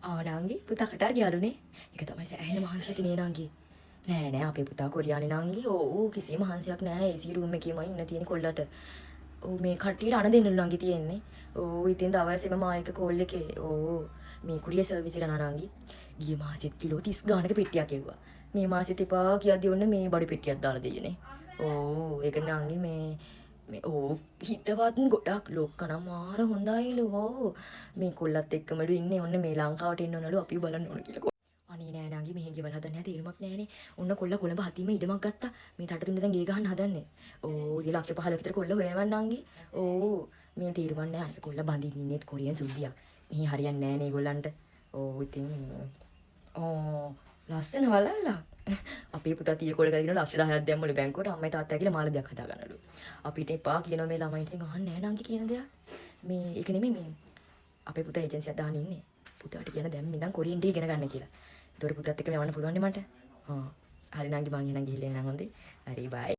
නංගි පුතා කටහරි යාළුනේ. ඒක තමයි සෑහෙන මහන්සියක් තියෙන නංගි. නෑ අපේ පුතා කොරියානි නංගි. ඕ කිසිම මහන්සියක් නෑ. AC room එකේම ඉන්න තියෙන කොල්ලට. ඕ මේ කට්ටියට අණ දෙන්නලු නංගි තියෙන්නේ. ඕ ඉතින් දවසේම මායික කෝල් එකේ. ඕ මේ කුරිය සර්විස් එක නංගි. ගිය මාසෙත් කිලෝ 30 ගානක පෙට්ටියක් එව්වා. මේ මාසෙත් එපා කියද්දි ඔන්න මේ බඩු පෙට්ටියක් දාලා දෙයනේ. ඕ ඒක නංගි මේ හිතවත් ගොඩක් ලොක්කනම් මාර හොඳයිලු. ඕ මේ කොල්ලත් එක්කමලු ඉන්නේ. ඔන්න මේ ලංකාවට එන්න ඕනලු අපිව බලන්න ඕන කියලා. අනේ නෑ නංගි මෙහෙන් ගෙවල් හදන්න නැහැ තේරුමක් නෑනේ. ඔන්න කොල්ල කොළඹ හතිම ඉඩමක් ගත්තා. මේ තට තුනේ දැන් ගේ ගහන්න හදන්නේ. ඕ ඉතින් ලක්ෂ 15 විතර කොල්ල හොයනවන් නංගි. ඕ මේ තේරුමක් නෑ. අනිත් කොල්ල බඳින්න ඉන්නේ කොරියන් සුද්ධියක්. මෙහි හරියන්නේ නෑනේ ඒගොල්ලන්ට. ඕ ඉතින් ඕ ලස්සන වලල්ලා. අපේ පුතා 30 කොල කරගෙන ලක්ෂ 10ක් දැම්මලු බැංකුවට අම්මයි තාත්තයි කියලා මාළ දෙයක් හදා ගන්නලු. අපිට එපා කියනවා මේ ළමයි ඉතින් අහන්නේ නෑ නංගි කියන දෙයක්. මේ ඒක නෙමෙයි මේ අපේ පුතා ඒජන්සියක් දාන්න ඉන්නේ. පුතාට කියන දැන් ඉඳන් කොරියන් ඩී ඉගෙන ගන්න කියලා. ඒතකොට පුතාත් එක්ක යවන්න පුළුවන් නේ මට. හරි නංගි මං එහෙනම් ගිහිල්ලා එන්නම් හොඳේ. හරි බයි.